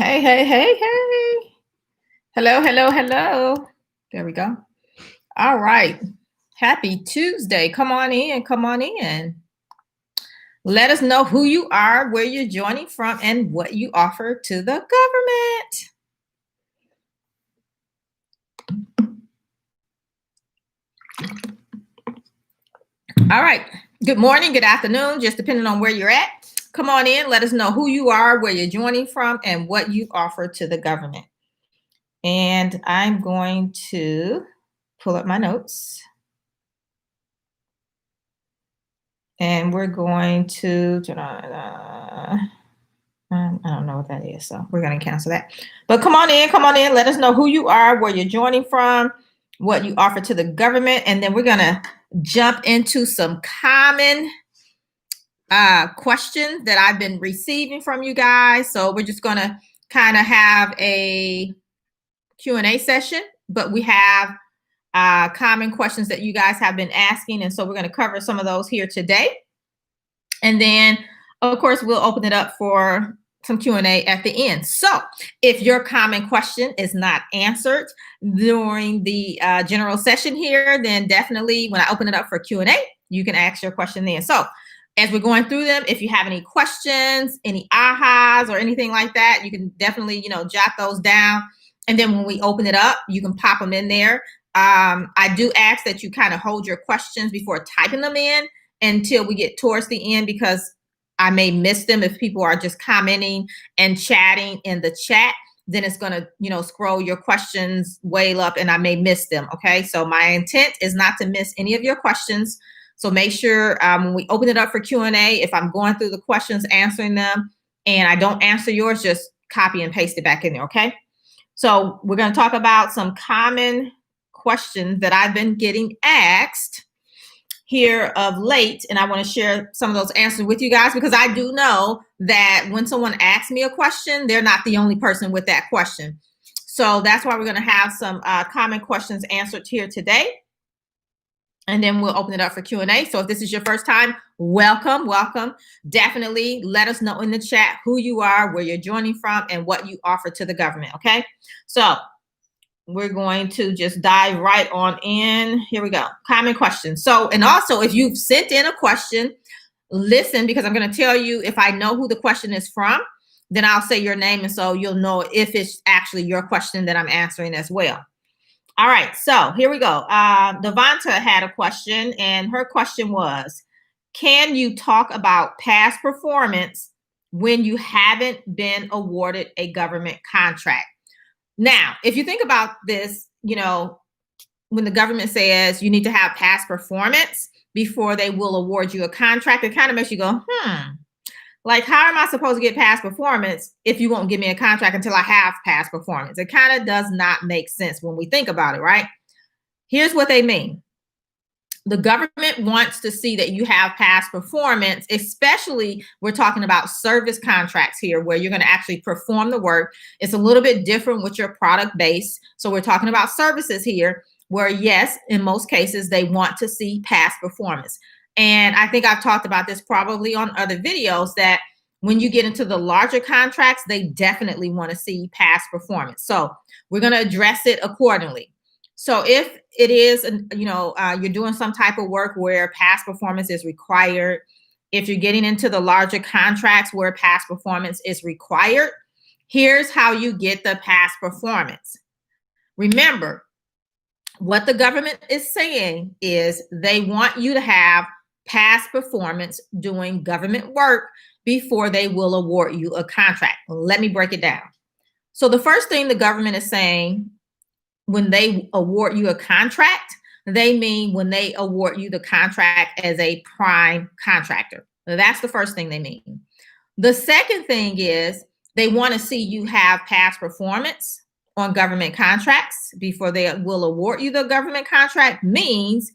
Hey, hey, hey, hey. Hello, hello, hello. There we go. All right. Happy Tuesday. Come on in. Come on in. Let us know who you are, where you're joining from, and what you offer to the government. All right. Good morning, good afternoon, just depending on where you're at. Come on in. Let us know who you are, where you're joining from, and what you offer to the government. And I'm going to pull up my notes. And we're going to, I don't know what that is, so we're going to cancel that. But come on in. Let us know who you are, where you're joining from, what you offer to the government. And then we're going to jump into some common questions that I've been receiving from you guys. So we're just going to kind of have a Q&A session, but we have common questions that you guys have been asking. And so we're going to cover some of those here today. And then, of course, we'll open it up for some Q&A at the end. So if your common question is not answered during the general session here, then definitely when I open it up for Q&A, you can ask your question then. So as we're going through them, if you have any questions, any ahas or anything like that, you can definitely, jot those down. And then when we open it up, you can pop them in there. I do ask that you kind of hold your questions before typing them in until we get towards the end, because I may miss them if people are just commenting and chatting in the chat. Then it's going to, scroll your questions way up and I may miss them. Okay. So my intent is not to miss any of your questions. So make sure when we open it up for Q&A, if I'm going through the questions, answering them, and I don't answer yours, just copy and paste it back in there. Okay. So we're going to talk about some common questions that I've been getting asked here of late, and I want to share some of those answers with you guys, because I do know that when someone asks me a question, they're not the only person with that question. So that's why we're going to have some common questions answered here today. And then we'll open it up for Q&A. So if this is your first time, welcome. Definitely let us know in the chat who you are, where you're joining from, and what you offer to the government. Okay. So we're going to just dive right on in. Here we go. Common questions. So, and also if you've sent in a question, listen, because I'm going to tell you if I know who the question is from, then I'll say your name. And so you'll know if it's actually your question that I'm answering as well. All right. So here we go. Devonta had a question, and her question was, can you talk about past performance when you haven't been awarded a government contract? Now, if you think about this, when the government says you need to have past performance before they will award you a contract, it kind of makes you go, like, how am I supposed to get past performance if you won't give me a contract until I have past performance? It kind of does not make sense when we think about it, right? Here's what they mean. The government wants to see that you have past performance, especially we're talking about service contracts here where you're going to actually perform the work. It's a little bit different with your product base. So we're talking about services here where, yes, in most cases, they want to see past performance. And I think I've talked about this probably on other videos that when you get into the larger contracts, they definitely want to see past performance. So we're going to address it accordingly. So if it is, you're doing some type of work where past performance is required, if you're getting into the larger contracts where past performance is required, here's how you get the past performance. Remember, what the government is saying is they want you to have past performance doing government work before they will award you a contract. Let me break it down. So the first thing the government is saying when they award you a contract, they mean when they award you the contract as a prime contractor. That's the first thing they mean. The second thing is they want to see you have past performance on government contracts before they will award you the government contract. Means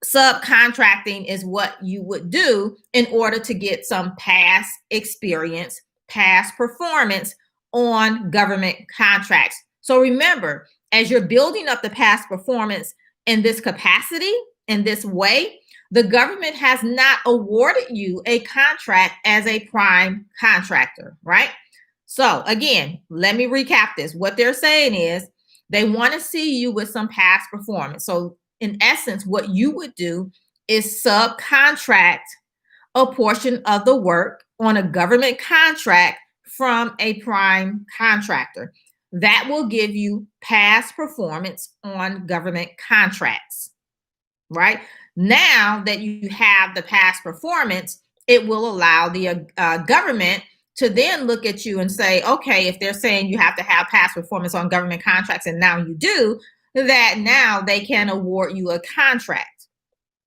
subcontracting is what you would do in order to get some past experience, past performance on government contracts. So remember, as you're building up the past performance in this capacity, in this way, the government has not awarded you a contract as a prime contractor, right? So again, let me recap this. What they're saying is they want to see you with some past performance. So in essence, what you would do is subcontract a portion of the work on a government contract from a prime contractor. That will give you past performance on government contracts, right? Now that you have the past performance, it will allow the government to then look at you and say, okay, if they're saying you have to have past performance on government contracts and now you do, that now they can award you a contract,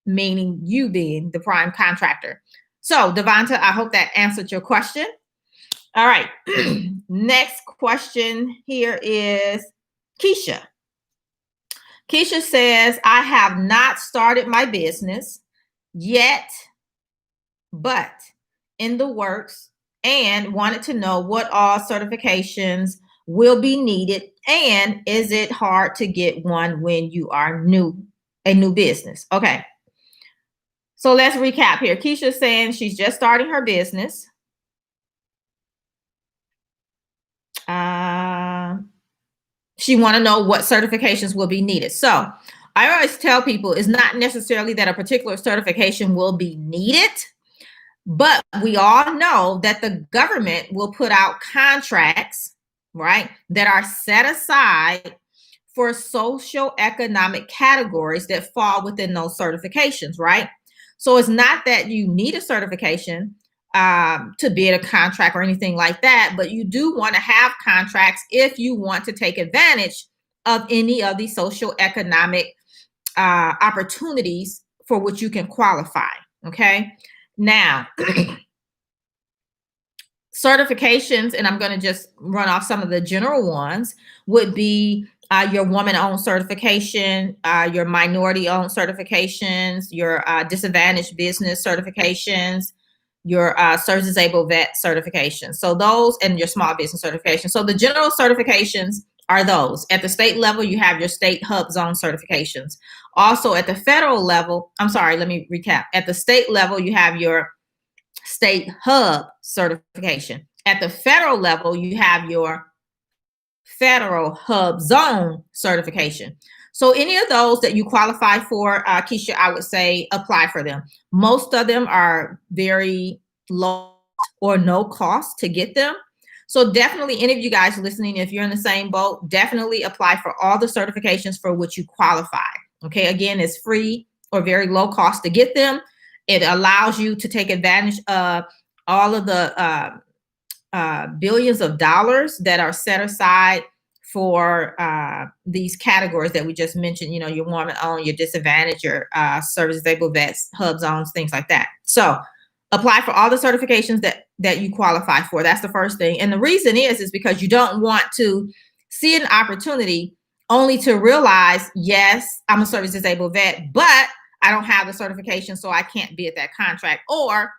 meaning you being the prime contractor. So, Devonta, I hope that answered your question. All right. Next question here is Keisha. Keisha says, I have not started my business yet, but in the works, and wanted to know what all certifications will be needed, and is it hard to get one when you are a new business? Okay. So let's recap here. Keisha's saying she's just starting her business. She want to know what certifications will be needed. So I always tell people it's not necessarily that a particular certification will be needed, but we all know that the government will put out contracts, right, that are set aside for social economic categories that fall within those certifications, right? So it's not that you need a certification to bid a contract or anything like that, but you do want to have contracts if you want to take advantage of any of these social economic opportunities for which you can qualify. Okay. Now, certifications, and I'm going to just run off some of the general ones, would be your woman-owned certification, your minority-owned certifications, your disadvantaged business certifications, your service-disabled vet certification. So those, and your small business certification. So the general certifications are those. At the state level, you have your state hub zone certifications. Also at the federal level, I'm sorry, let me recap. At the state level, you have your state hub certification. At the federal level, you have your federal hub zone certification. So any of those that you qualify for, Keisha, I would say apply for them. Most of them are very low or no cost to get them. So definitely, any of you guys listening, if you're in the same boat, definitely apply for all the certifications for which you qualify. Okay, again, it's free or very low cost to get them. It allows you to take advantage of all of the billions of dollars that are set aside for these categories that we just mentioned, you know, your woman-owned, your disadvantaged, your service-disabled vets, hub zones, things like that. So apply for all the certifications that you qualify for. That's the first thing. And the reason is because you don't want to see an opportunity only to realize, yes, I'm a service-disabled vet, but I don't have the certification, so I can't be at that contract. Or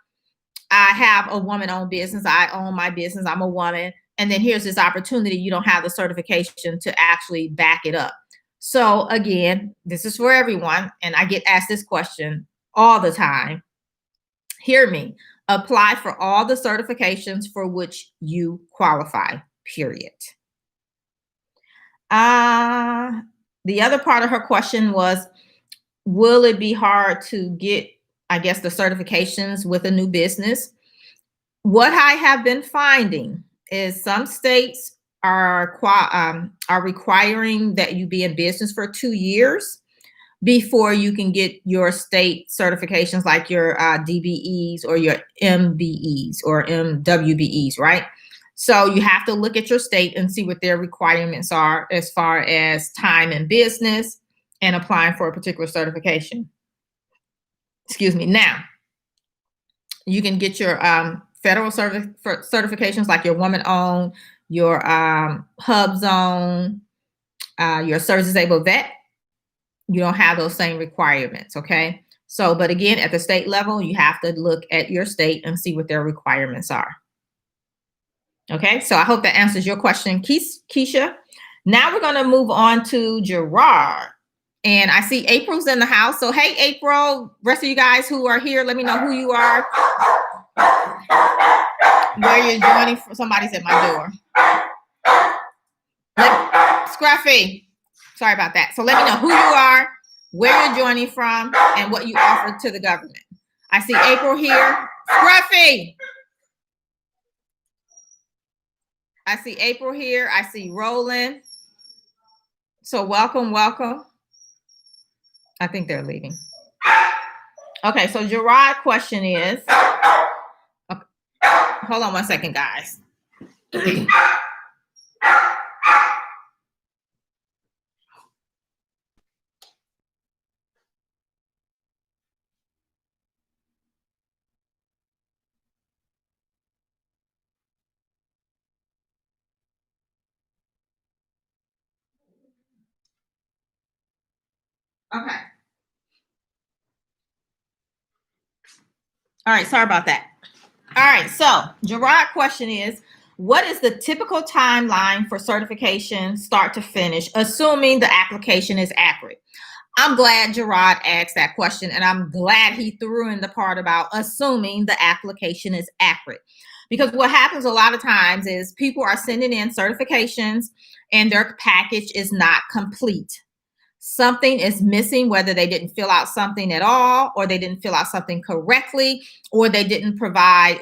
I have a woman-owned business. I own my business. I'm a woman. And then here's this opportunity. You don't have the certification to actually back it up. So again, this is for everyone. And I get asked this question all the time. Hear me. Apply for all the certifications for which you qualify, period. The other part of her question was, will it be hard to get, I guess, the certifications with a new business? What I have been finding is some states are requiring that you be in business for 2 years before you can get your state certifications, like your DBEs or your MBEs or MWBEs, right? So you have to look at your state and see what their requirements are as far as time in business and applying for a particular certification. Excuse me. Now, you can get your federal certifications like your woman-owned, your hub zone, your service-disabled vet. You don't have those same requirements, okay? So, but again, at the state level, you have to look at your state and see what their requirements are. Okay, so I hope that answers your question, Keisha. Now we're going to move on to Gerard. And I see April's in the house. So, hey, April, rest of you guys who are here, let me know who you are. where you're joining from. Somebody's at my door. Scruffy. Sorry about that. So let me know who you are, where you're joining from, and what you offer to the government. I see April here. Scruffy. I see April here. I see Roland. So welcome, welcome. I think they're leaving. Okay, so Gerard question is, okay, hold on one second, guys. Okay. All right, sorry about that. All right, so Gerard question is, what is the typical timeline for certification start to finish, assuming the application is accurate? I'm glad Gerard asked that question, and I'm glad he threw in the part about assuming the application is accurate. Because what happens a lot of times is people are sending in certifications and their package is not complete. Something is missing, whether they didn't fill out something at all, or they didn't fill out something correctly, or they didn't provide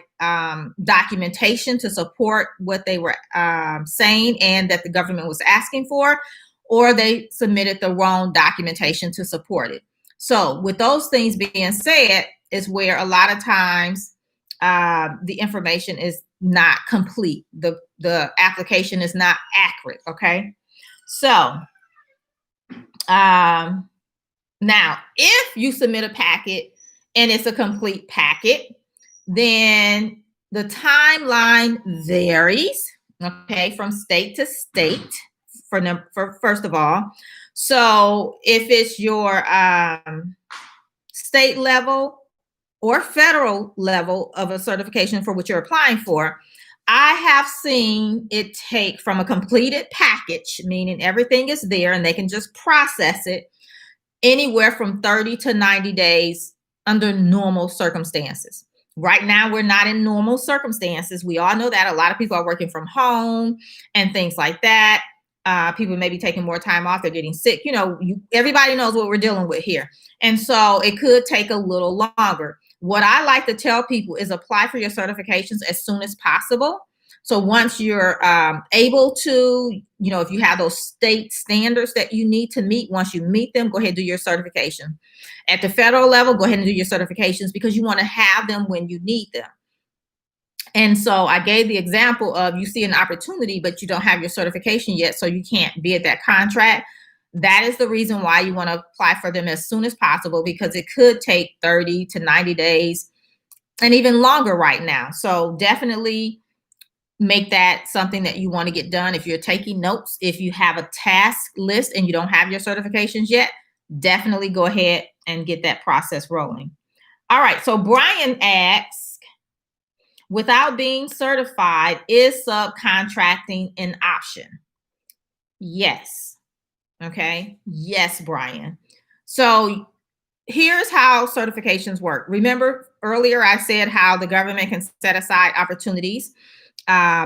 documentation to support what they were saying and that the government was asking for, or they submitted the wrong documentation to support it. So with those things being said, is where a lot of times the information is not complete. The application is not accurate, okay? So now, if you submit a packet and it's a complete packet, then the timeline varies, okay, from state to state, for first of all. So if it's your state level or federal level of a certification for what you're applying for, I have seen it take from a completed package, meaning everything is there and they can just process it, anywhere from 30 to 90 days under normal circumstances. Right now, we're not in normal circumstances. We all know that. A lot of people are working from home and things like that. People may be taking more time off. They're getting sick. You know, everybody knows what we're dealing with here. And so it could take a little longer. What I like to tell people is apply for your certifications as soon as possible. So once you're able to, you know, if you have those state standards that you need to meet, once you meet them, go ahead and do your certification. At the federal level, go ahead and do your certifications because you want to have them when you need them. And so I gave the example of you see an opportunity, but you don't have your certification yet, so you can't bid that contract. That is the reason why you want to apply for them as soon as possible, because it could take 30 to 90 days and even longer right now. So definitely make that something that you want to get done. If you're taking notes, if you have a task list and you don't have your certifications yet, definitely go ahead and get that process rolling. All right, so Brian asks, without being certified, is subcontracting an option? Yes. Okay. Yes, Brian. So here's how certifications work. Remember earlier I said how the government can set aside opportunities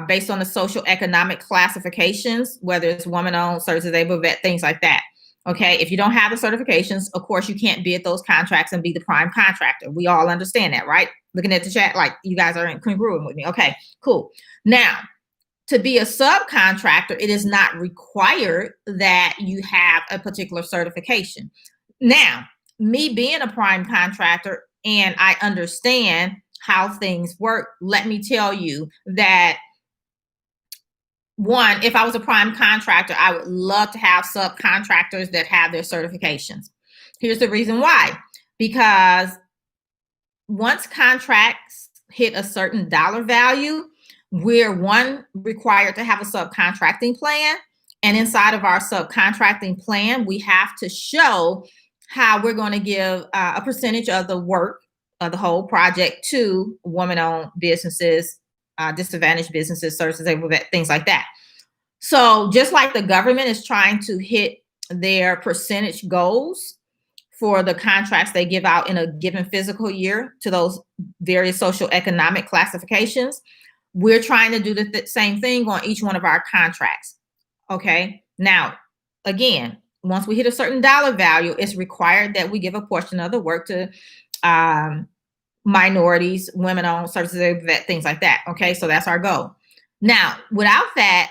based on the social economic classifications, whether it's woman-owned, service-disabled vet, things like that. Okay, if you don't have the certifications, of course, you can't bid those contracts and be the prime contractor. We all understand that, right? Looking at the chat, like you guys are congruent with me. Okay, cool. Now, to be a subcontractor, it is not required that you have a particular certification. Now, me being a prime contractor and I understand how things work, let me tell you that one, if I was a prime contractor, I would love to have subcontractors that have their certifications. Here's the reason why. Because once contracts hit a certain dollar value, we're required to have a subcontracting plan. And inside of our subcontracting plan, we have to show how we're going to give a percentage of the work of the whole project to woman-owned businesses, disadvantaged businesses, services, things like that. So just like the government is trying to hit their percentage goals for the contracts they give out in a given fiscal year to those various social economic classifications, we're trying to do the same thing on each one of our contracts. Okay. Now, again, once we hit a certain dollar value, it's required that we give a portion of the work to minorities, women-owned services, things like that. Okay. So that's our goal. Now, without that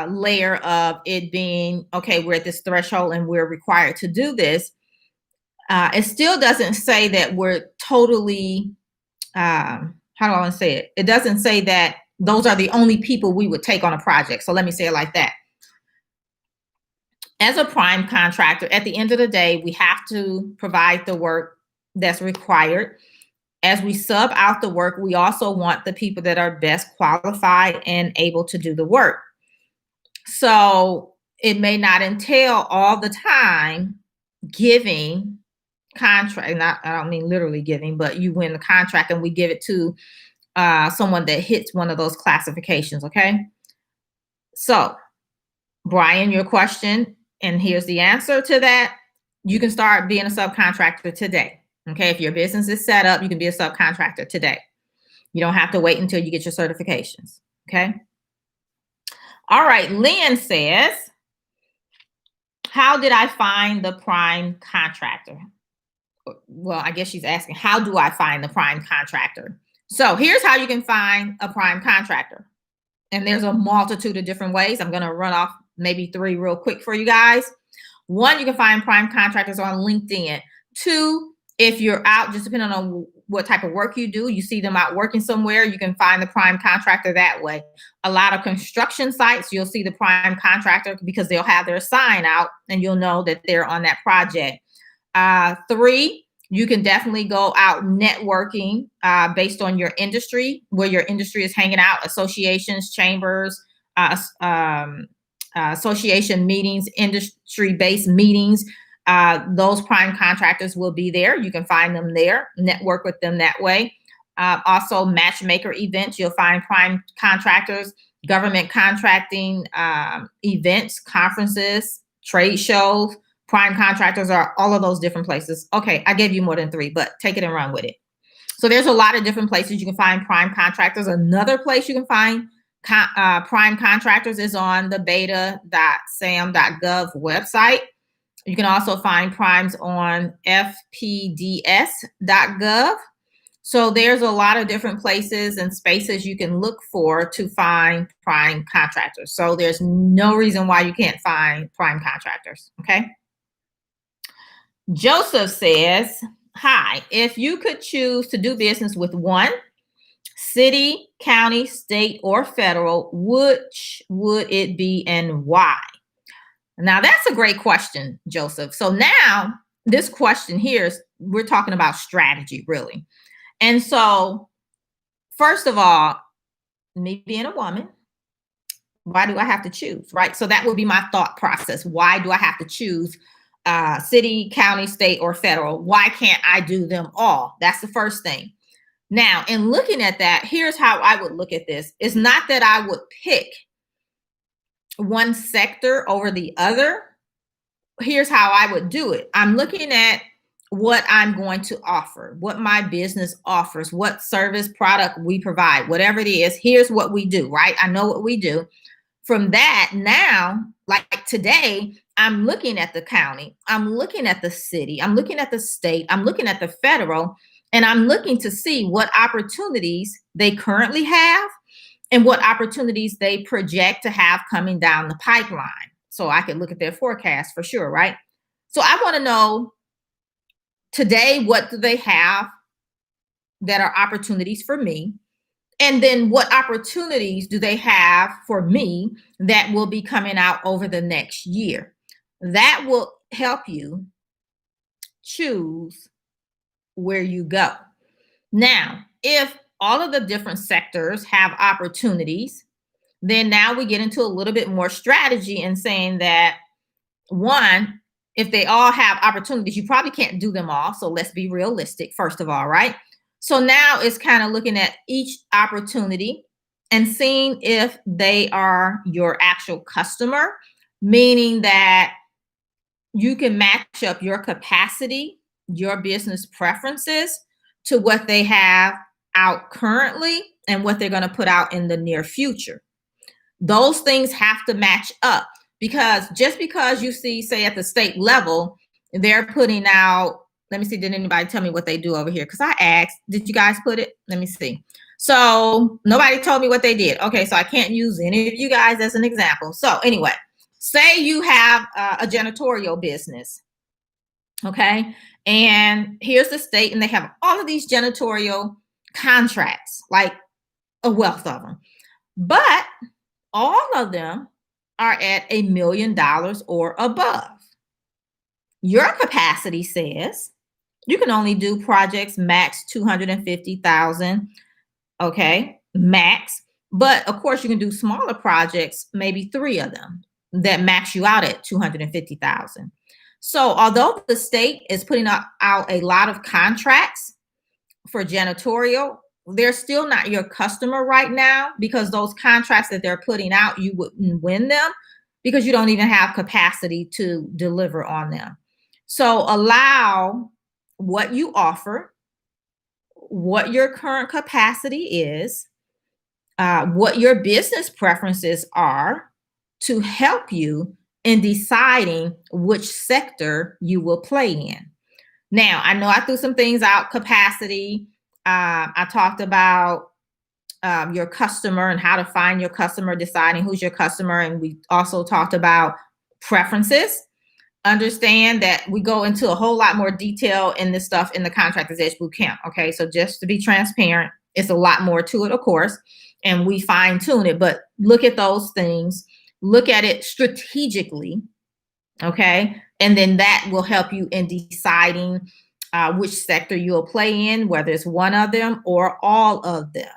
layer of it being, okay, we're at this threshold and we're required to do this, it still doesn't say that we're totally, how do I want to say it? It doesn't say that those are the only people we would take on a project. So let me say it like that. As a prime contractor, at the end of the day, we have to provide the work that's required. As we sub out the work, we also want the people that are best qualified and able to do the work. So it may not entail all the time giving contract, I don't mean literally giving, but you win the contract and we give it to someone that hits one of those classifications. Okay. So Brian, your question, and here's the answer to that. You can start being a subcontractor today. Okay. If your business is set up, you can be a subcontractor today. You don't have to wait until you get your certifications. Okay. All right. Lynn says, how did I find the prime contractor? Well, I guess she's asking, how do I find the prime contractor? So here's how you can find a prime contractor. And there's a multitude of different ways. I'm going to run off maybe 3 real quick for you guys. 1, you can find prime contractors on LinkedIn. 2, if you're out, just depending on what type of work you do, you see them out working somewhere, you can find the prime contractor that way. A lot of construction sites, you'll see the prime contractor because they'll have their sign out and you'll know that they're on that project. 3, you can definitely go out networking based on your industry, where your industry is hanging out, associations, chambers, association meetings, industry-based meetings. Those prime contractors will be there. You can find them there, network with them that way. Also, matchmaker events, you'll find prime contractors, government contracting events, conferences, trade shows. Prime contractors are all of those different places. Okay, I gave you more than 3, but take it and run with it. So there's a lot of different places you can find prime contractors. Another place you can find prime contractors is on the beta.sam.gov website. You can also find primes on fpds.gov. So there's a lot of different places and spaces you can look for to find prime contractors. So there's no reason why you can't find prime contractors, okay? Joseph says, hi, if you could choose to do business with one, city, county, state, or federal, which would it be and why? Now, that's a great question, Joseph. So now this question here is, we're talking about strategy, really. And so, first of all, me being a woman, why do I have to choose, right? So that would be my thought process. Why do I have to choose city, county, state, or federal? Why can't I do them all? That's the first thing. Now, in looking at that, here's how I would look at this. It's not that I would pick one sector over the other. Here's how I would do it. I'm looking at what I'm going to offer, what my business offers, what service product we provide, whatever it is. Here's what we do, right? I know what we do. From that, now, like today, I'm looking at the county, I'm looking at the city, I'm looking at the state, I'm looking at the federal, and I'm looking to see what opportunities they currently have and what opportunities they project to have coming down the pipeline. So I can look at their forecast for sure, right? So I want to know today, what do they have that are opportunities for me? And then what opportunities do they have for me that will be coming out over the next year? That will help you choose where you go. Now, if all of the different sectors have opportunities, then now we get into a little bit more strategy and saying that, one, if they all have opportunities, you probably can't do them all. So let's be realistic, first of all, right? So now it's kind of looking at each opportunity and seeing if they are your actual customer, meaning that you can match up your capacity, your business preferences to what they have out currently and what they're going to put out in the near future. Those things have to match up, because just because you see, say at the state level, they're putting out, let me see, did anybody tell me what they do over here? Because I asked, did you guys put it? Let me see. So nobody told me what they did. Okay, so I can't use any of you guys as an example. So anyway, say you have a janitorial business, okay? And here's the state, and they have all of these janitorial contracts, like a wealth of them. But all of them are at $1 million or above. Your capacity says you can only do projects max 250,000, okay, max. But of course, you can do smaller projects, maybe 3 of them that max you out at 250,000. So although the state is putting out a lot of contracts for janitorial, they're still not your customer right now, because those contracts that they're putting out, you wouldn't win them because you don't even have capacity to deliver on them. So allow what you offer, what your current capacity is, what your business preferences are, to help you in deciding which sector you will play in. Now, I know I threw some things out, capacity. I talked about your customer and how to find your customer, deciding who's your customer. And we also talked about preferences. Understand that we go into a whole lot more detail in this stuff in the Contractors Edge Bootcamp. Okay, so just to be transparent, it's a lot more to it, of course, and we fine tune it. But look at those things, look at it strategically, okay, and then that will help you in deciding which sector you'll play in, whether it's one of them or all of them.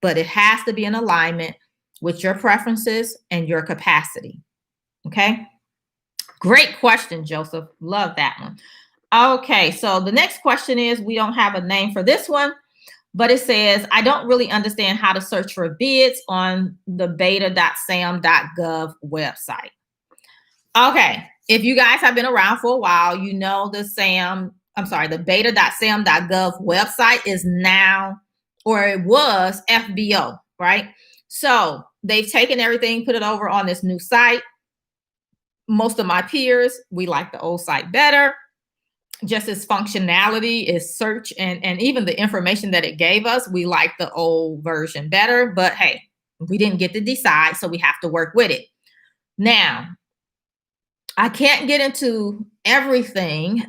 But it has to be in alignment with your preferences and your capacity. Okay. Great question, Joseph. Love that one. Okay. So the next question is, we don't have a name for this one, but it says, I don't really understand how to search for bids on the beta.sam.gov website. Okay. If you guys have been around for a while, you know the beta.sam.gov website is now, or it was, FBO, right? So they've taken everything, put it over on this new site. Most of my peers, we like the old site better. Just its functionality, its search, and even the information that it gave us, we like the old version better. But hey, we didn't get to decide, so we have to work with it. Now, I can't get into everything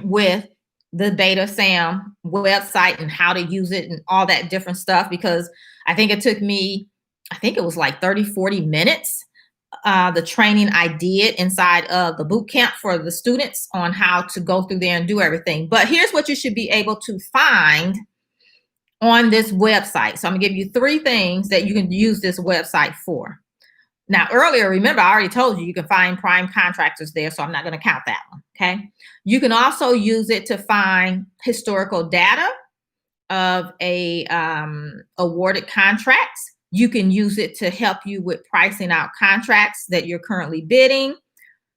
with the Beta Sam website and how to use it and all that different stuff, because I think it took me, I think it was like 30, 40 minutes, the training I did inside of the boot camp for the students on how to go through there and do everything. But here's what you should be able to find on this website. So I'm gonna give you 3 things that you can use this website for. Now, earlier, remember, I already told you can find prime contractors there, so I'm not going to count that one, okay? You can also use it to find historical data of awarded contracts. You can use it to help you with pricing out contracts that you're currently bidding.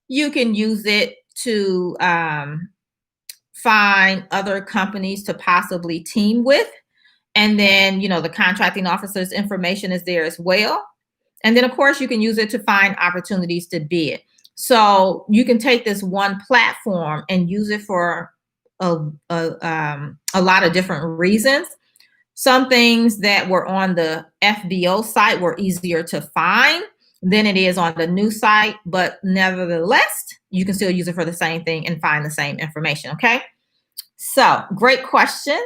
You can use it to find other companies to possibly team with. And then, you know, the contracting officer's information is there as well. And then, of course, you can use it to find opportunities to bid. So you can take this one platform and use it for a lot of different reasons. Some things that were on the FBO site were easier to find than it is on the new site, but nevertheless, you can still use it for the same thing and find the same information, okay? So, great question.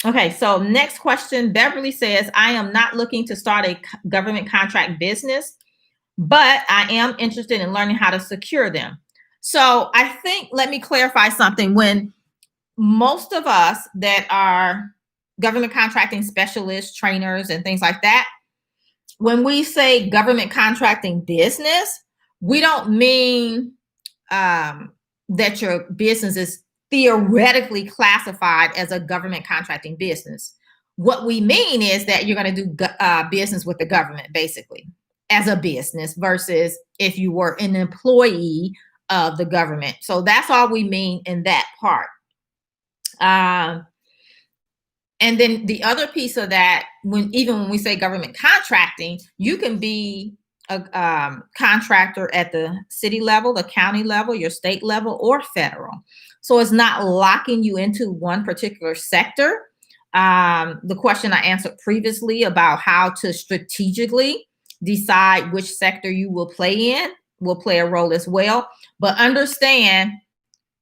Okay, so next question, Beverly says, I am not looking to start a government contract business, but I am interested in learning how to secure them. So I think, let me clarify something. When most of us that are government contracting specialists, trainers, and things like that, when we say government contracting business, we don't mean that your business is theoretically classified as a government contracting business. What we mean is that you're going to do business with the government, basically, as a business, versus if you were an employee of the government. So that's all we mean in that part. And And then the other piece of that, even when we say government contracting, you can be a contractor at the city level, the county level, your state level, or federal. So it's not locking you into one particular sector. The question I answered previously about how to strategically decide which sector you will play in will play a role as well. But understand,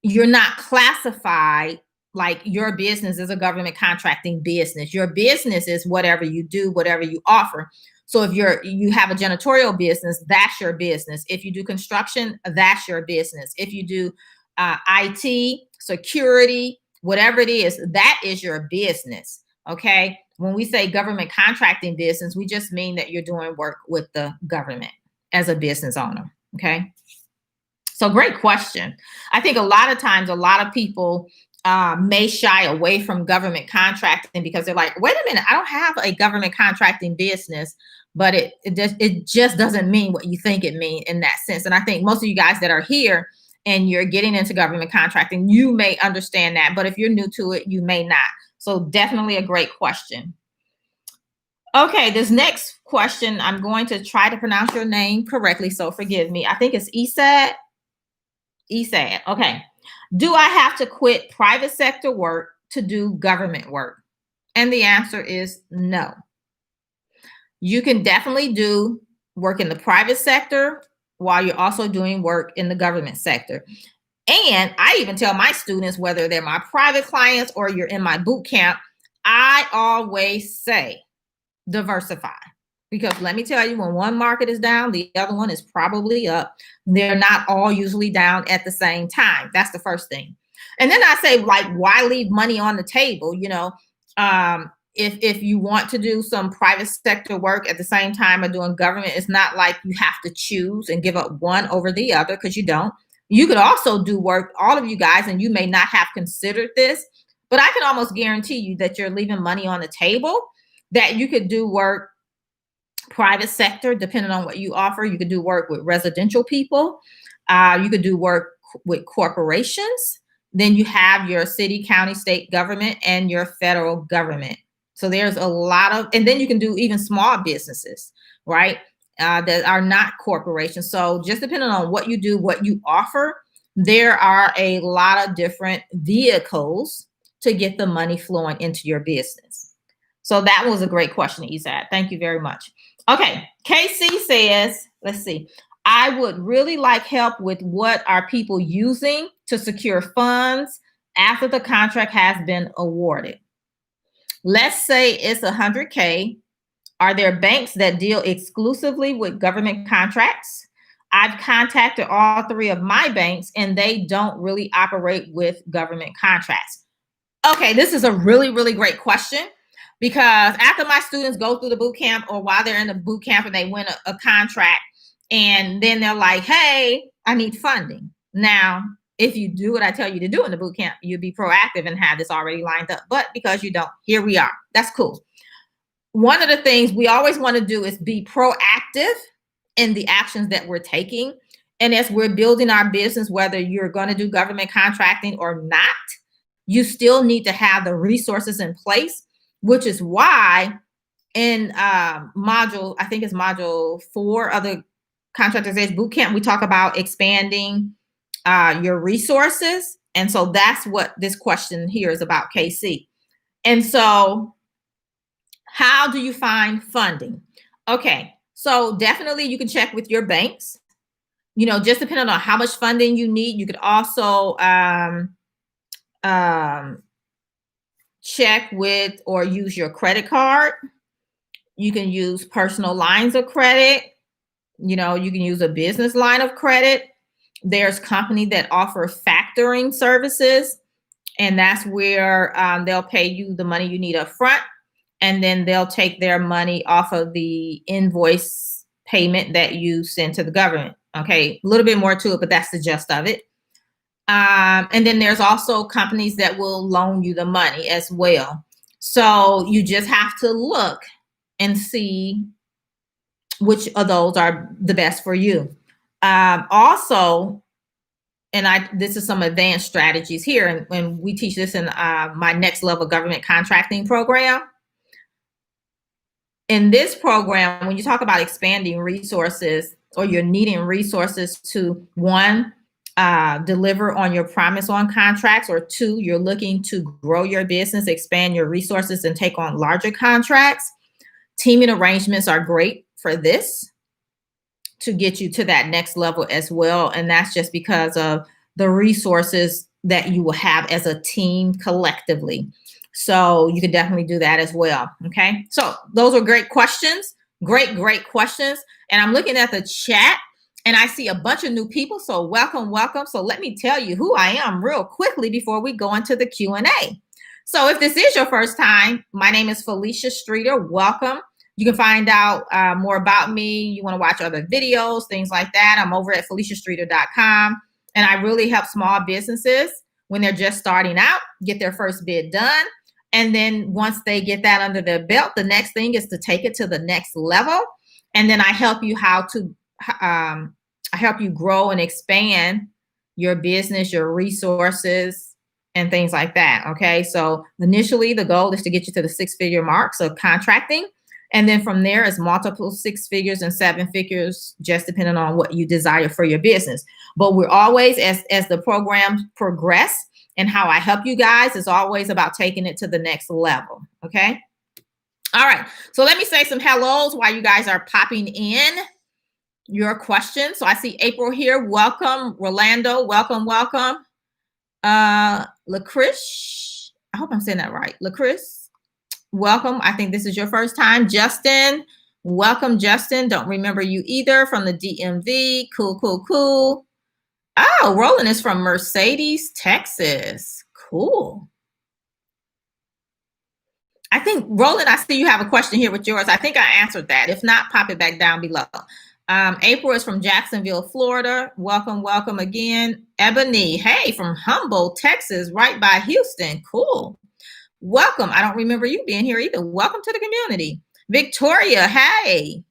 you're not classified like your business is a government contracting business. Your business is whatever you do, whatever you offer. So if you have a janitorial business, that's your business. If you do construction, that's your business. If you do IT, security, whatever it is, that is your business. Okay. When we say government contracting business, we just mean that you're doing work with the government as a business owner. Okay. So great question. I think a lot of times, a lot of people may shy away from government contracting because they're like, wait a minute, I don't have a government contracting business, but it just doesn't mean what you think it means in that sense. And I think most of you guys that are here and you're getting into government contracting, you may understand that, but if you're new to it, you may not. So definitely a great question. Okay, this next question, I'm going to try to pronounce your name correctly, so forgive me. I think it's Esad. Esad. Okay. Do I have to quit private sector work to do government work? And the answer is no. You can definitely do work in the private sector while you're also doing work in the government sector. And I even tell my students, whether they're my private clients or you're in my boot camp, I always say diversify. Because let me tell you, when one market is down, the other one is probably up. They're not all usually down at the same time. That's the first thing. And then I say, like, why leave money on the table? You know, if you want to do some private sector work at the same time of doing government, it's not like you have to choose and give up one over the other, because you don't. You could also do work, all of you guys, and you may not have considered this, but I can almost guarantee you that you're leaving money on the table, that you could do work private sector, depending on what you offer. You could do work with residential people. You could do work with corporations. Then you have your city, county, state government, and your federal government. So there's a lot of, and then you can do even small businesses, right? That are not corporations. So just depending on what you do, what you offer, there are a lot of different vehicles to get the money flowing into your business. So that was a great question, Esad. Thank you very much. Okay, KC says, let's see, I would really like help with what are people using to secure funds after the contract has been awarded. Let's say it's $100K. Are there banks that deal exclusively with government contracts? I've contacted all three of my banks and they don't really operate with government contracts. Okay, this is a really, really great question. Because after my students go through the boot camp, or while they're in the boot camp and they win a contract, and then they're like, hey, I need funding. Now, if you do what I tell you to do in the boot camp, you'd be proactive and have this already lined up. But because you don't, here we are. That's cool. One of the things we always want to do is be proactive in the actions that we're taking. And as we're building our business, whether you're going to do government contracting or not, you still need to have the resources in place. Which is why in module, I think it's module 4 of the Contractors Edge Bootcamp, we talk about expanding your resources. And so that's what this question here is about, KC. And so how do you find funding? Okay, so definitely you can check with your banks. You know, just depending on how much funding you need, you could also check with or use your credit card. You can use personal lines of credit. You know, you can use a business line of credit. There's companies that offer factoring services, and that's where they'll pay you the money you need up front, and then they'll take their money off of the invoice payment that you send to the government. Okay, a little bit more to it, but that's the gist of it. And then there's also companies that will loan you the money as well. So you just have to look and see which of those are the best for you. Also, this is some advanced strategies here, and we teach this in my next level government contracting program. In this program, when you talk about expanding resources, or you're needing resources to, one, deliver on your promise on contracts, or two, you're looking to grow your business, expand your resources, and take on larger contracts, teaming arrangements are great for this, to get you to that next level as well. And that's just because of the resources that you will have as a team collectively. So you can definitely do that as well. Okay. So those are great questions. Great questions. And I'm looking at the chat and I see a bunch of new people. So welcome. So let me tell you who I am real quickly before we go into the Q&A. So if this is your first time, my name is Felicia Streeter. Welcome. You can find out more about me. You want to watch other videos, things like that. I'm over at FeliciaStreeter.com. And I really help small businesses when they're just starting out, get their first bid done. And then once they get that under their belt, the next thing is to take it to the next level. And then I help you I help you grow and expand your business, your resources, and things like that. Okay. So initially the goal is to get you to the 6-figure marks of contracting. And then from there is multiple 6 figures and 7 figures, just depending on what you desire for your business. But we're always, as the programs progress and how I help you guys, is always about taking it to the next level. Okay. All right. So let me say some hellos while you guys are popping in your questions. So I see April here. Welcome. Rolando. Welcome. Lacrish. I hope I'm saying that right. Lacrish. Welcome. I think this is your first time. Justin, welcome, Justin. Don't remember you either, from the DMV. Cool. Oh, Roland is from Mercedes, Texas. Cool. I think, Roland, I see you have a question here with yours. I think I answered that. If not, pop it back down below. April is from Jacksonville, Florida. Welcome again. Ebony, hey, from Humboldt, Texas, right by Houston. Cool. Welcome. I don't remember you being here either. Welcome to the community. Victoria, hey.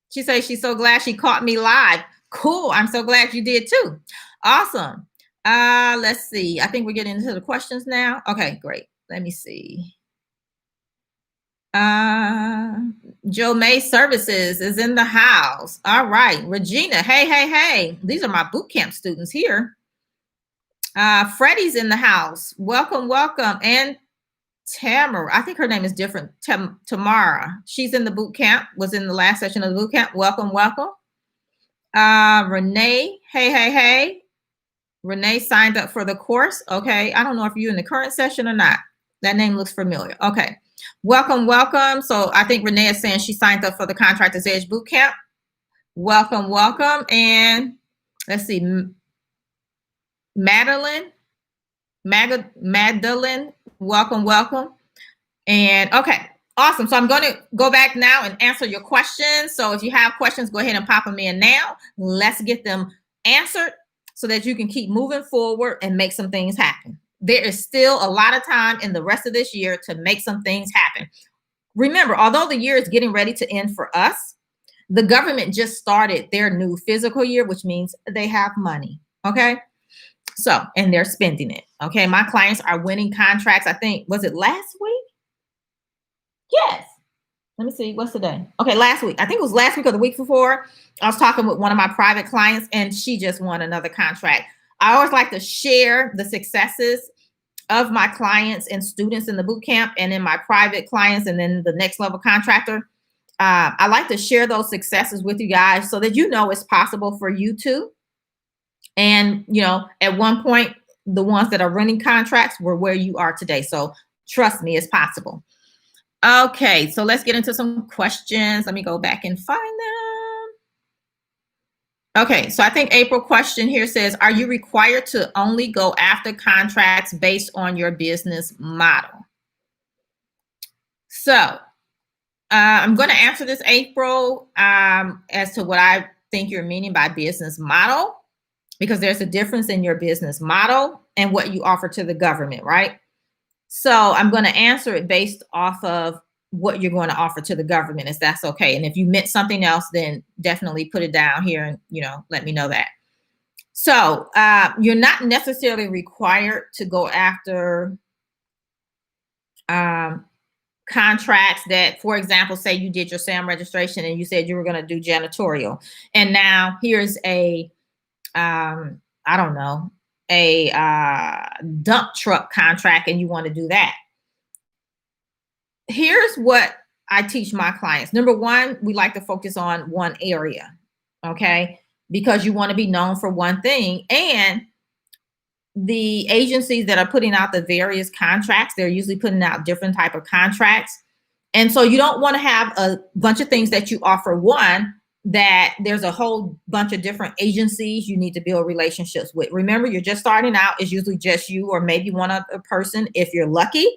She says she's so glad she caught me live. Cool. I'm so glad you did too. Awesome. Let's see. I think we're getting into the questions now. Okay, great. Let me see. Joe May Services is in the house. All right. Regina, hey. These are my bootcamp students here. Freddie's in the house. Welcome. And Tamara, I think her name is different. Tamara. She's in the boot camp, was in the last session of the boot camp. Welcome. Renee, hey. Renee signed up for the course. Okay. I don't know if you're in the current session or not. That name looks familiar. Okay. Welcome. So I think Renee is saying she signed up for the Contractors Edge Bootcamp. Welcome. And let's see. Madeline, welcome. And okay, awesome. So I'm going to go back now and answer your questions. So if you have questions, go ahead and pop them in now. Let's get them answered so that you can keep moving forward and make some things happen. There is still a lot of time in the rest of this year to make some things happen. Remember, although the year is getting ready to end for us, the government just started their new fiscal year, which means they have money. Okay. So, and they're spending it. Okay. My clients are winning contracts. I think, was it last week? Yes. Let me see. What's the day? Okay. Last week. I think it was last week or the week before. I was talking with one of my private clients and she just won another contract. I always like to share the successes of my clients and students in the boot camp and in my private clients and then the next level contractor. I like to share those successes with you guys so that you know it's possible for you too. And, you know, at one point, the ones that are running contracts were where you are today. So trust me, it's possible. Okay, so let's get into some questions. Let me go back and find them. Okay, so I think April question here says, are you required to only go after contracts based on your business model? So I'm going to answer this, April, as to what I think you're meaning by business model, because there's a difference in your business model and what you offer to the government, right? So I'm going to answer it based off of what you're going to offer to the government, if that's okay. And if you meant something else, then definitely put it down here and, you know, let me know that. So you're not necessarily required to go after contracts that, for example, say you did your SAM registration and you said you were going to do janitorial. And now here's a, I don't know, a dump truck contract and you want to do that. Here's what I teach my clients. Number one, we like to focus on one area, okay? Because you want to be known for one thing. And the agencies that are putting out the various contracts, they're usually putting out different type of contracts. And so you don't want to have a bunch of things that you offer one that there's a whole bunch of different agencies you need to build relationships with. Remember, you're just starting out. It's usually just you or maybe one other person if you're lucky.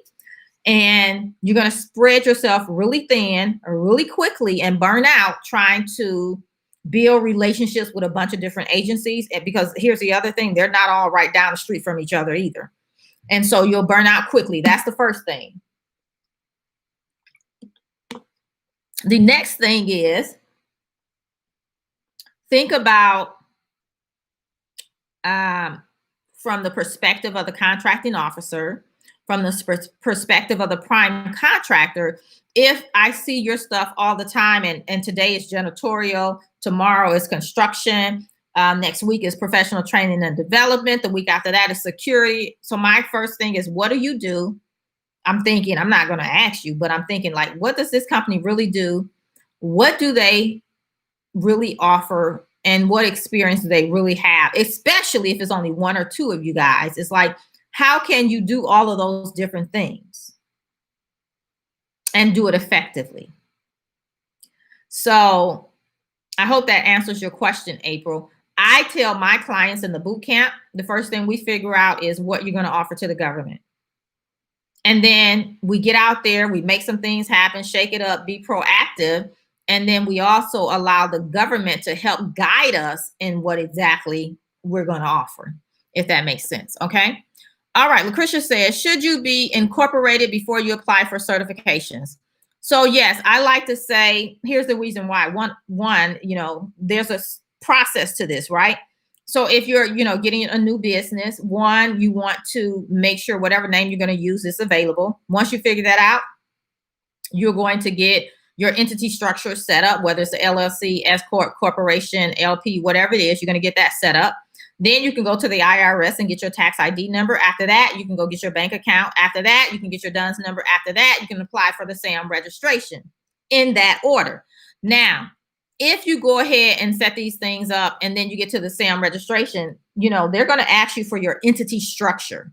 And you're going to spread yourself really thin or really quickly and burn out trying to build relationships with a bunch of different agencies. And because here's the other thing, they're not all right down the street from each other either. And so you'll burn out quickly. That's the first thing. The next thing is think about from the perspective of the contracting officer, from the perspective of the prime contractor. If I see your stuff all the time and today is janitorial, tomorrow is construction, next week is professional training and development, the week after that is security. So my first thing is, what do you do? I'm thinking, I'm not going to ask you, but I'm thinking like, what does this company really do? What do they really offer? And what experience do they really have? Especially if it's only one or two of you guys. It's like, how can you do all of those different things and do it effectively? So I hope that answers your question, April. I tell my clients in the boot camp, the first thing we figure out is what you're going to offer to the government. And then we get out there, we make some things happen, shake it up, be proactive. And then we also allow the government to help guide us in what exactly we're going to offer, if that makes sense. Okay. All right. Lucretia says, should you be incorporated before you apply for certifications? So yes, I like to say, here's the reason why. One, there's a process to this, right? So if you're, getting a new business, one, you want to make sure whatever name you're going to use is available. Once you figure that out, you're going to get your entity structure set up, whether it's the LLC, S Corp, corporation, LP, whatever it is, you're going to get that set up. Then you can go to the IRS and get your tax ID number. After that, you can go get your bank account. After that, you can get your DUNS number. After that, you can apply for the SAM registration in that order. Now, if you go ahead and set these things up and then you get to the SAM registration, they're going to ask you for your entity structure.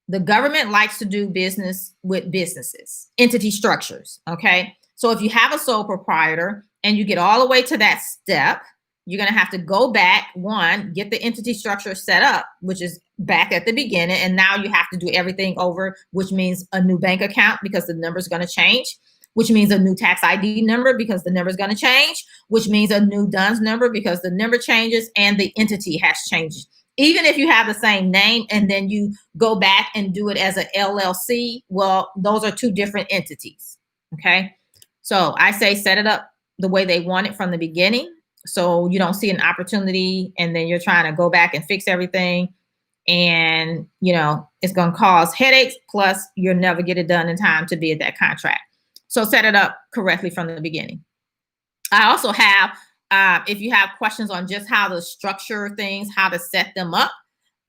The government likes to do business with businesses, entity structures, okay? So if you have a sole proprietor and you get all the way to that step, you're going to have to go back, one, get the entity structure set up, which is back at the beginning. And now you have to do everything over, which means a new bank account because the number is going to change, which means a new tax ID number because the number is going to change, which means a new DUNS number because the number changes and the entity has changed. Even if you have the same name and then you go back and do it as an LLC, well, those are two different entities, okay? So I say set it up the way they want it from the beginning so you don't see an opportunity and then you're trying to go back and fix everything and, it's going to cause headaches, plus you'll never get it done in time to bid that contract. So set it up correctly from the beginning. I also have if you have questions on just how to structure things, how to set them up,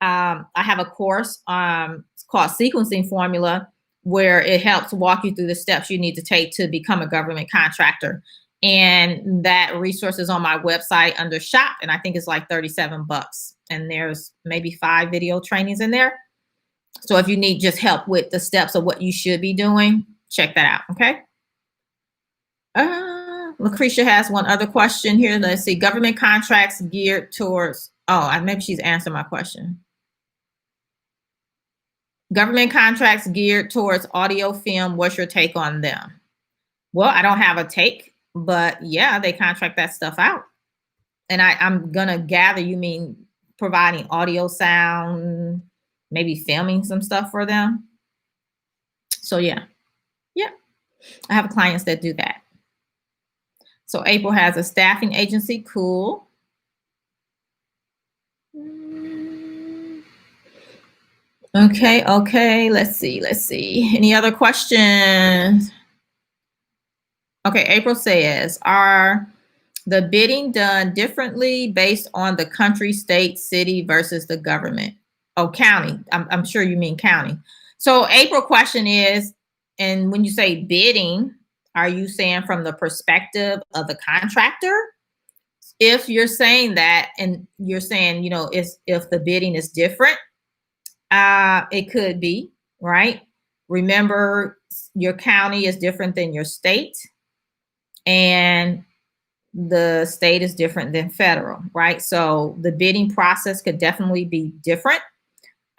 I have a course it's called Sequencing Formula, where it helps walk you through the steps you need to take to become a government contractor. And that resource is on my website under shop. And I think it's like $37. And there's maybe 5 video trainings in there. So if you need just help with the steps of what you should be doing, check that out. Okay. Lucretia has one other question here. Let's see. Government contracts geared towards, maybe she's answered my question. Government contracts geared towards audio film. What's your take on them? Well, I don't have a take, but yeah, they contract that stuff out. And I'm going to gather you mean providing audio, sound, maybe filming some stuff for them. So yeah. I have clients that do that. So April has a staffing agency. Cool. Okay. Let's see. Any other questions? Okay, April says, are the bidding done differently based on the country, state, city versus the government? Oh, county. I'm sure you mean county. So April question is, and when you say bidding, are you saying from the perspective of the contractor? If you're saying that, and you're saying, if the bidding is different, it could be, right? Remember, your county is different than your state, and the state is different than federal, right? So the bidding process could definitely be different.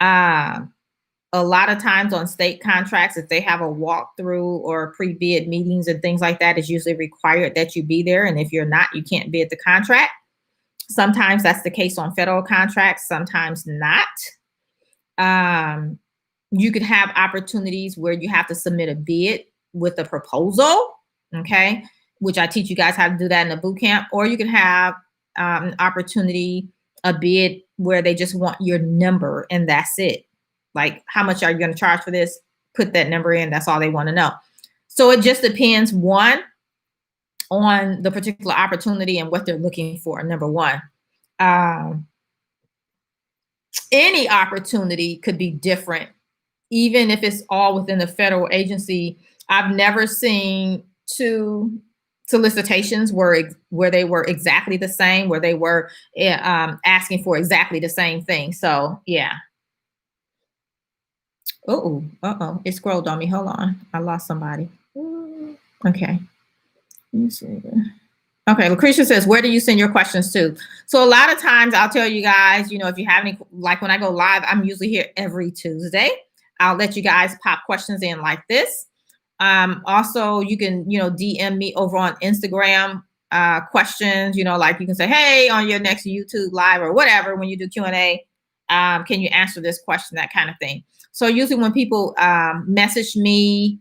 Uh, a lot of times on state contracts, if they have a walkthrough or pre-bid meetings and things like that, it's usually required that you be there. And if you're not, you can't bid the contract. Sometimes that's the case on federal contracts, sometimes not. You could have opportunities where you have to submit a bid with a proposal, okay, which I teach you guys how to do that in the boot camp. Or you can have an opportunity, a bid where they just want your number and that's it. Like, how much are you going to charge for this? Put that number in. That's all they want to know. So it just depends, one, on the particular opportunity and what they're looking for, number one. Any opportunity could be different, even if it's all within the federal agency. I've never seen two solicitations where they were exactly the same, where they were asking for exactly the same thing. So yeah. It scrolled on me. Hold on. I lost somebody. Okay. Let me see. Okay, Lucretia says, where do you send your questions to? So a lot of times I'll tell you guys, if you have any, like when I go live, I'm usually here every Tuesday. I'll let you guys pop questions in like this. Also, you can, DM me over on Instagram questions, like you can say, hey, on your next YouTube live or whatever, when you do Q&A, can you answer this question, that kind of thing. So usually when people message me,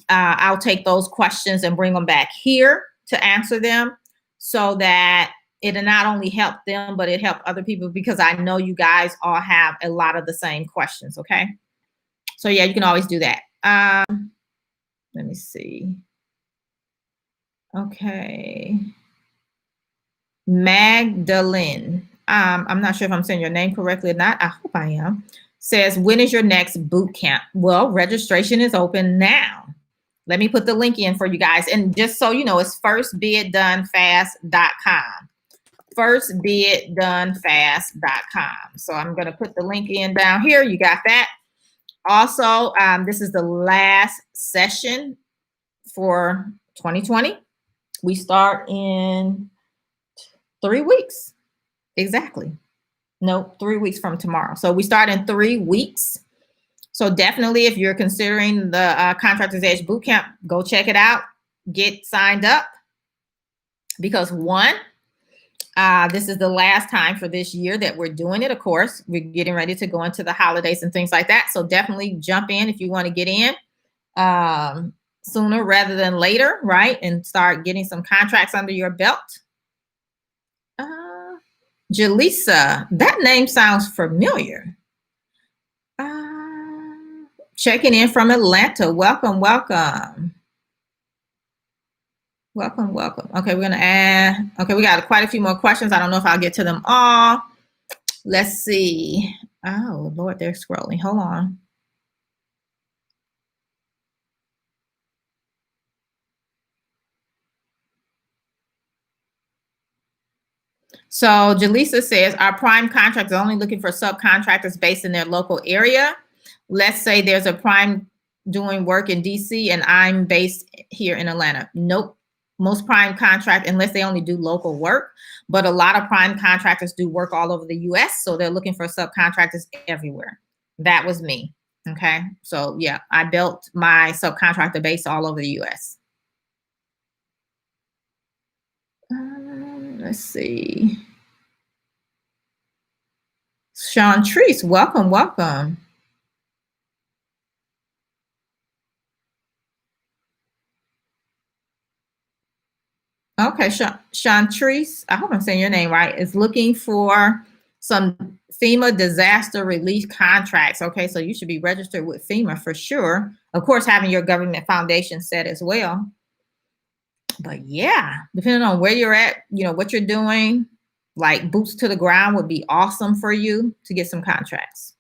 I'll take those questions and bring them back here to answer them, so that it'll not only help them, but it help other people, because I know you guys all have a lot of the same questions. Okay. So yeah, you can always do that. Let me see. Okay. Magdalene. I'm not sure if I'm saying your name correctly or not. I hope I am. Says, when is your next boot camp? Well, registration is open now. Let me put the link in for you guys. And just so you know, it's firstbiddonefast.com. Firstbiddonefast.com. So I'm going to put the link in down here. You got that. Also, this is the last session for 2020. We start in 3 weeks. Exactly. No, 3 weeks from tomorrow. So we start in 3 weeks. So definitely, if you're considering the Contractors Edge Bootcamp, go check it out. Get signed up, because one, this is the last time for this year that we're doing it. Of course, we're getting ready to go into the holidays and things like that. So definitely jump in if you want to get in sooner rather than later, right? And start getting some contracts under your belt. Jaleesa, that name sounds familiar. Checking in from Atlanta. Welcome. Welcome. Okay, we're going to add. Okay, we got quite a few more questions. I don't know if I'll get to them all. Let's see. Oh, Lord, they're scrolling. Hold on. So Jaleesa says, our prime contractors are only looking for subcontractors based in their local area. Let's say there's a prime doing work in DC and I'm based here in Atlanta. Nope. Most prime contract, unless they only do local work, but a lot of prime contractors do work all over the US. So they're looking for subcontractors everywhere. That was me. Okay. So yeah, I built my subcontractor base all over the US. Let's see. Sean Treese, welcome. Okay, Sean Treese, I hope I'm saying your name right, is looking for some FEMA disaster relief contracts. Okay, so you should be registered with FEMA for sure. Of course, having your government foundation set as well. But yeah, depending on where you're at, what you're doing, like boots to the ground would be awesome for you to get some contracts.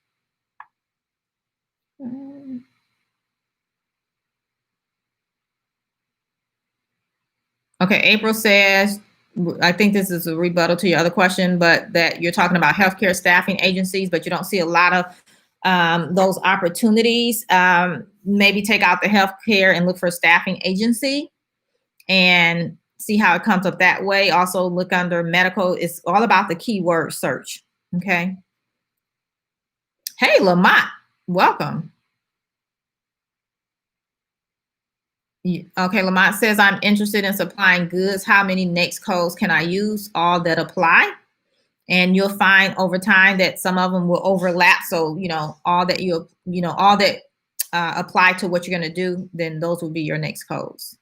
Okay, April says, I think this is a rebuttal to your other question, but that you're talking about healthcare staffing agencies, but you don't see a lot of those opportunities. Maybe take out the healthcare and look for a staffing agency and see how it comes up that way. Also look under medical. It's all about the keyword search. Okay. Hey, Lamont, welcome. Okay, Lamont says, I'm interested in supplying goods. How many next codes can I use? All that apply. And you'll find over time that some of them will overlap. So, all that apply to what you're going to do, then those will be your next codes.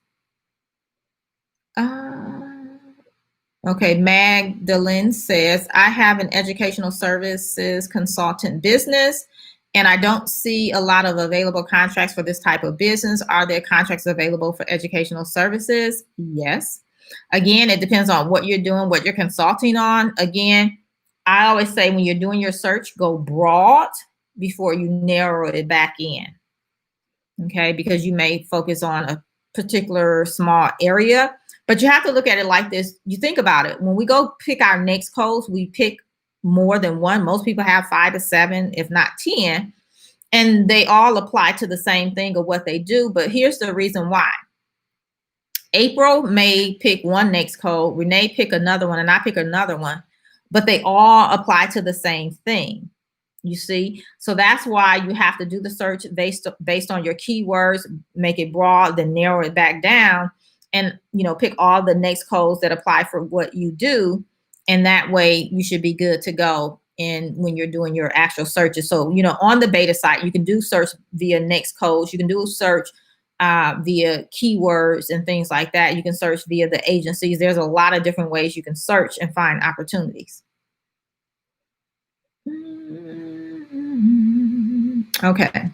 Okay, Magdalene says, I have an educational services consultant business, and I don't see a lot of available contracts for this type of business. Are there contracts available for educational services? Yes. Again, it depends on what you're doing, what you're consulting on. Again, I always say when you're doing your search, go broad before you narrow it back in. Okay, because you may focus on a particular small area, but you have to look at it like this. You think about it. When we go pick our next codes, we pick more than one. Most people have 5 to 7, if not 10, and they all apply to the same thing of what they do. But here's the reason why. April may pick one next code, Renee pick another one, and I pick another one, but they all apply to the same thing. You see, so that's why you have to do the search based on your keywords, make it broad, then narrow it back down, and pick all the next codes that apply for what you do, and that way you should be good to go. And when you're doing your actual searches, so on the beta site, you can do search via next codes, you can do search via keywords and things like that. You can search via the agencies. There's a lot of different ways you can search and find opportunities. Okay.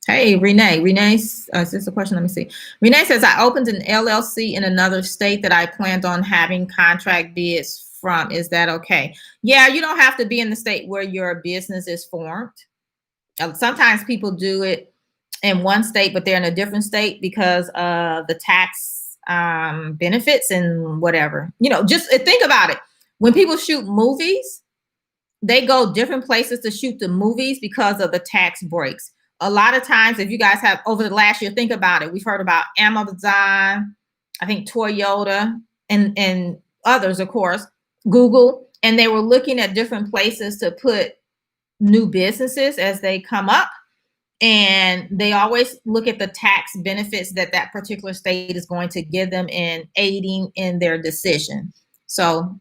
Hey, Renee. Is this a question? Let me see. Renee says, I opened an LLC in another state that I planned on having contract bids from. Is that okay? Yeah, you don't have to be in the state where your business is formed. Sometimes people do it in one state, but they're in a different state because of the tax benefits and whatever. Just think about it. When people shoot movies, they go different places to shoot the movies because of the tax breaks. A lot of times, if you guys have over the last year, think about it. We've heard about Amazon, I think Toyota, and others, of course, Google, and they were looking at different places to put new businesses as they come up. And they always look at the tax benefits that particular state is going to give them in aiding in their decision. So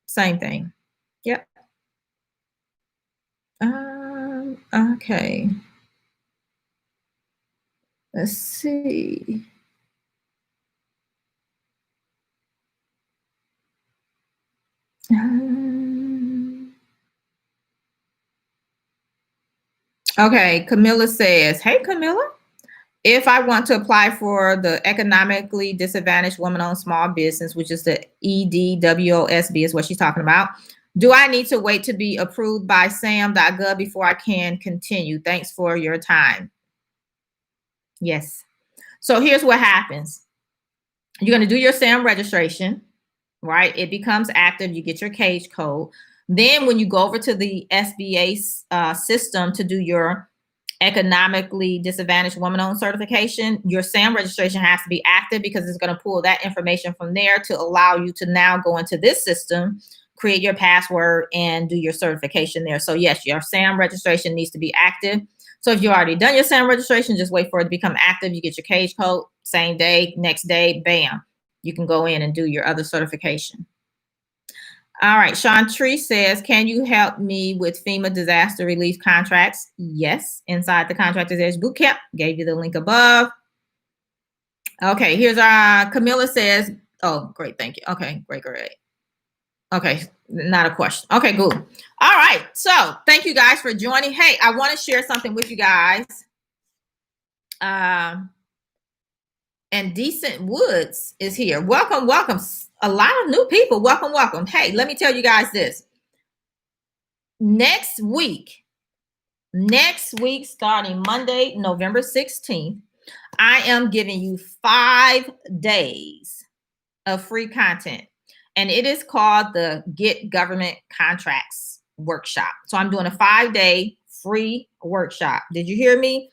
same thing. Yep. Okay. Let's see. Okay, Camilla says, hey, Camilla, if I want to apply for the economically disadvantaged woman-owned small business, which is the EDWOSB is what she's talking about, do I need to wait to be approved by sam.gov before I can continue? Thanks for your time. Yes. So here's what happens. You're going to do your SAM registration, right? It becomes active. You get your cage code. Then when you go over to the SBA system to do your economically disadvantaged woman-owned certification, your SAM registration has to be active because it's going to pull that information from there to allow you to now go into this system, create your password, and do your certification there. So yes, your SAM registration needs to be active. So if you already done your SAM registration, just wait for it to become active. You get your cage code, same day, next day, bam. You can go in and do your other certification. All right, Sean Tree says, can you help me with FEMA disaster relief contracts? Yes, inside the Contractors Edge Bootcamp. Gave you the link above. Okay, here's our Camilla says, oh, great, thank you. Okay, great. Okay, not a question. Okay, good. All right. So thank you guys for joining. Hey, I want to share something with you guys. And Decent Woods is here. Welcome, welcome. A lot of new people. Welcome, welcome. Hey, let me tell you guys this. Next week, starting Monday, November 16th, I am giving you 5 days of free content. And it is called the Get Government Contracts Workshop. So I'm doing a 5-day free workshop. Did you hear me?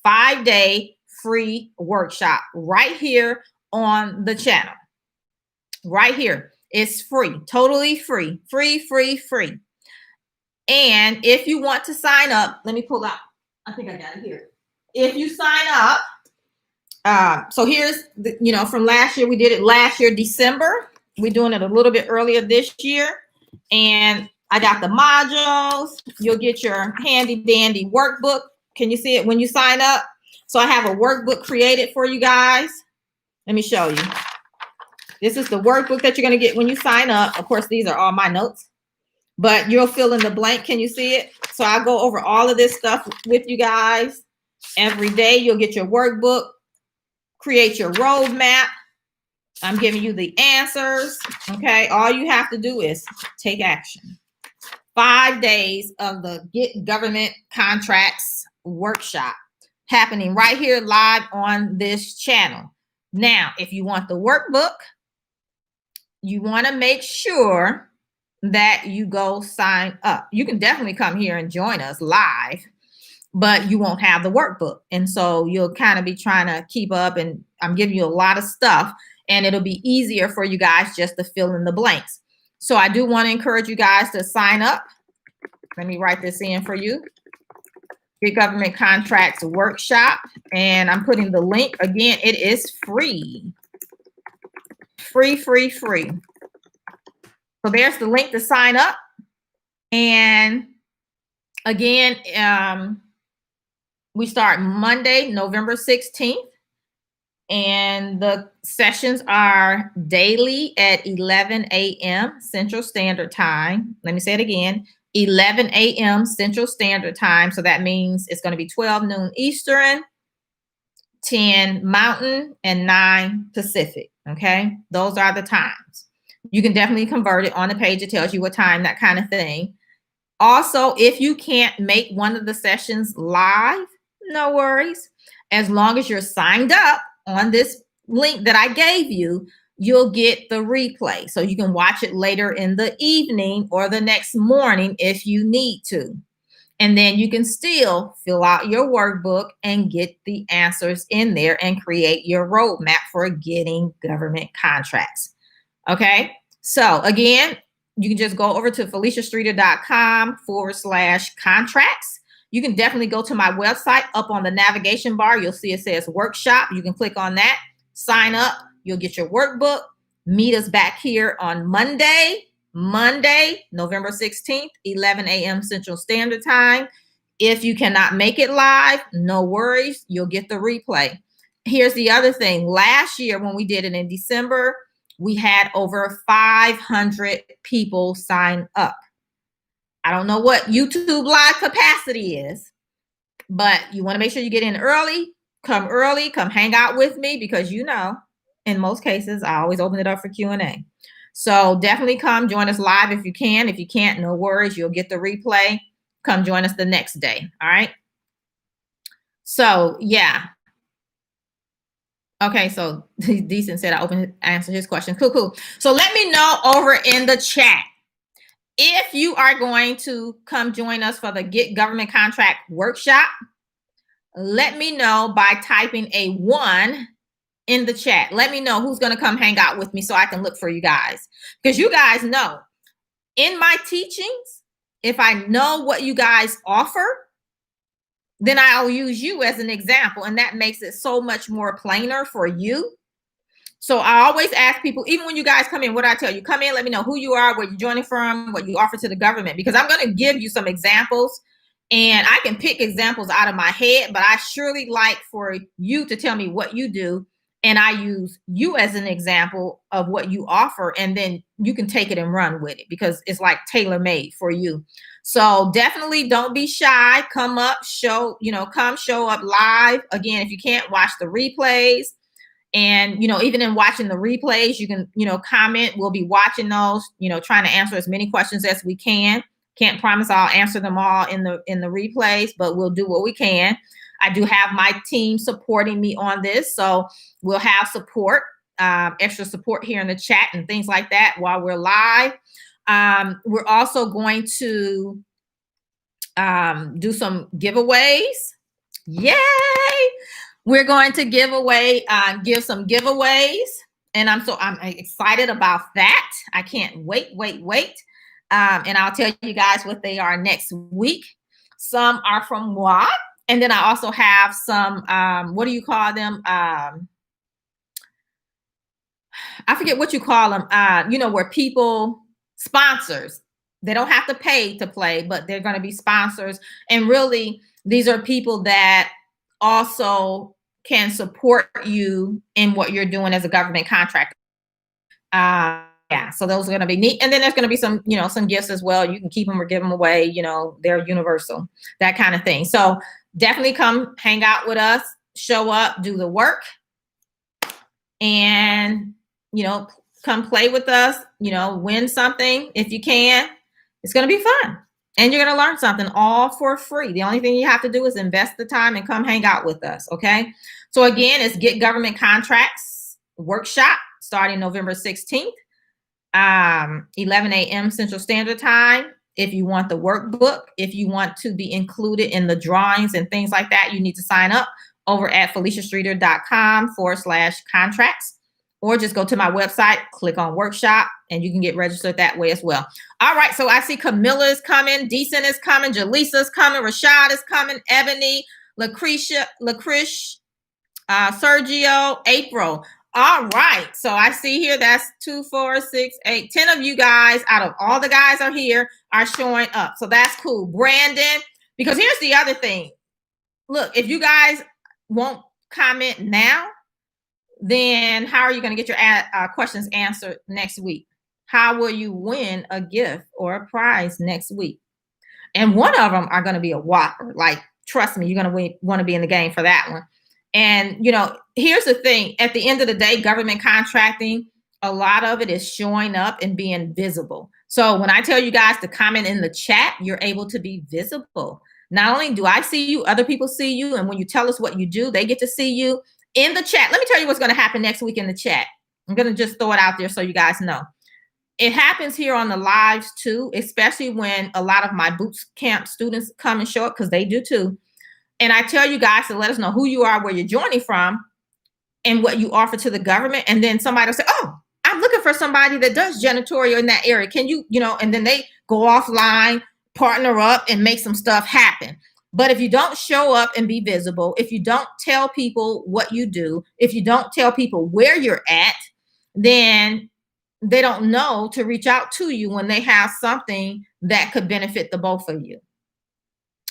5-day free workshop right here on the channel. Right here. It's free, totally free, free. And if you want to sign up, let me pull out. I think I got it here. If you sign up, so here's the, from last year, we did it last year, December. We're doing it a little bit earlier this year. And I got the modules. You'll get your handy dandy workbook. Can you see it when you sign up? So I have a workbook created for you guys. Let me show you. This is the workbook that you're going to get when you sign up. Of course, these are all my notes, but you'll fill in the blank. Can you see it? So I go over all of this stuff with you guys. Every day you'll get your workbook, create your roadmap. I'm giving you the answers. Okay. All you have to do is take action. 5 days of the Get Government Contracts Workshop happening right here live on this channel. Now, if you want the workbook, you want to make sure that you go sign up. You can definitely come here and join us live, but you won't have the workbook. And so you'll kind of be trying to keep up, and I'm giving you a lot of stuff, and it'll be easier for you guys just to fill in the blanks. So I do want to encourage you guys to sign up. Let me write this in for you. Get Government Contracts Workshop. And I'm putting the link again. It is free. Free. So there's the link to sign up. And again, we start Monday, November 16th. And the sessions are daily at 11 a.m. Central Standard Time. Let me say it again, 11 a.m. Central Standard Time. So that means it's going to be 12 noon Eastern, 10 Mountain, and 9 Pacific. Okay, those are the times. You can definitely convert it on the page. It tells you what time, that kind of thing. Also, if you can't make one of the sessions live, no worries. As long as you're signed up on this link that I gave you, you'll get the replay. So you can watch it later in the evening or the next morning if you need to. And then you can still fill out your workbook and get the answers in there and create your roadmap for getting government contracts. Okay. So again, you can just go over to FeliciaStreeter.com/contracts. You can definitely go to my website. Up on the navigation bar, you'll see it says workshop. You can click on that, sign up. You'll get your workbook. Meet us back here on Monday, November 16th, 11 a.m. Central Standard Time. If you cannot make it live, no worries. You'll get the replay. Here's the other thing. Last year, when we did it in December, we had over 500 people sign up. I don't know what YouTube live capacity is, but you want to make sure you get in early, come hang out with me, because in most cases, I always open it up for Q&A. So definitely come join us live if you can. If you can't, no worries. You'll get the replay. Come join us the next day. All right. So yeah. Okay. So Decent said I answered his question. Cool. So let me know over in the chat if you are going to come join us for the Get Government Contract Workshop. Let me know by typing a 1 in the chat. Let me know who's going to come hang out with me so I can look for you guys. Because you guys know, in my teachings, if I know what you guys offer, then I'll use you as an example. And that makes it so much more plainer for you. So I always ask people, even when you guys come in, what I tell you, come in, let me know who you are, where you're joining from, what you offer to the government, because I'm going to give you some examples. And I can pick examples out of my head, but I surely like for you to tell me what you do and I use you as an example of what you offer, and then you can take it and run with it because it's like tailor-made for you. So definitely don't be shy. Come up, come show up live. Again, if you can't, watch the replays. And, even in watching the replays, you can, comment. We'll be watching those, trying to answer as many questions as we can. Can't promise I'll answer them all in the replays, but we'll do what we can. I do have my team supporting me on this. So we'll have support, extra support here in the chat and things like that while we're live. We're also going to do some giveaways. Yay! We're going to give some giveaways, and I'm excited about that. I can't wait. And I'll tell you guys what they are next week. Some are from moi, and then I also have some, what do you call them? I forget what you call them, where people, sponsors, they don't have to pay to play, but they're going to be sponsors. And really, these are people that also can support you in what you're doing as a government contractor. Yeah, so those are going to be neat. And then there's going to be some, some gifts as well. You can keep them or give them away. They're universal, that kind of thing. So definitely come hang out with us, show up, do the work, and, come play with us, win something if you can. It's going to be fun. And you're going to learn something all for free. The only thing you have to do is invest the time and come hang out with us. Okay. So again, it's Get Government Contracts Workshop starting November 16th, 11 a.m. Central Standard Time. If you want the workbook, if you want to be included in the drawings and things like that, you need to sign up over at FeliciaStreeter.com/contracts. Or just go to my website, click on workshop, and you can get registered that way as well. All right, so I see Camilla is coming, Decent is coming, Jaleesa is coming, Rashad is coming, Ebony, Lucretia, Sergio, April. All right, so I see here that's 2, 4, 6, 8, 10 of you guys out of all the guys are here are showing up. So that's cool. Brandon, because here's the other thing. Look, if you guys won't comment now, then how are you going to get your questions answered next week? How will you win a gift or a prize next week? And one of them are going to be a whopper. Like, trust me, you're going to want to be in the game for that one. And, here's the thing. At the end of the day, government contracting, a lot of it is showing up and being visible. So when I tell you guys to comment in the chat, you're able to be visible. Not only do I see you, other people see you. And when you tell us what you do, they get to see you in the chat. Let me tell you what's going to happen next week in the chat. I'm going to just throw it out there so you guys know. It happens here on the lives too, especially when a lot of my boot camp students come and show up, because they do too. And I tell you guys to let us know who you are, where you're joining from, and what you offer to the government. And then somebody will say, oh, I'm looking for somebody that does janitorial in that area. Can you, and then they go offline, partner up, and make some stuff happen. But if you don't show up and be visible, if you don't tell people what you do, if you don't tell people where you're at, then they don't know to reach out to you when they have something that could benefit the both of you.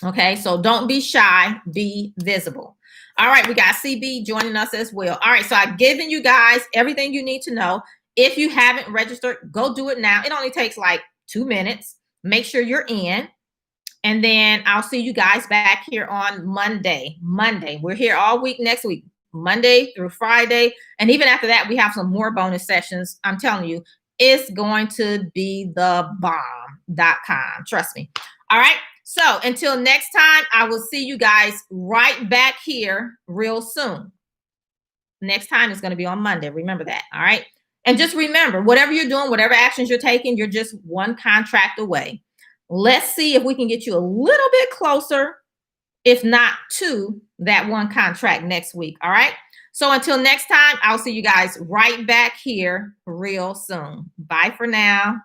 Okay, so don't be shy, be visible. All right, we got CB joining us as well. All right, so I've given you guys everything you need to know. If you haven't registered, go do it now. It only takes like 2 minutes. Make sure you're in. And then I'll see you guys back here on Monday. We're here all week next week, Monday through Friday. And even after that, we have some more bonus sessions. I'm telling you, it's going to be the bomb.com. Trust me. All right. So until next time, I will see you guys right back here real soon. Next time is going to be on Monday. Remember that. All right. And just remember, whatever you're doing, whatever actions you're taking, you're just one contract away. Let's see if we can get you a little bit closer, if not to that one contract next week. All right. So until next time, I'll see you guys right back here real soon. Bye for now.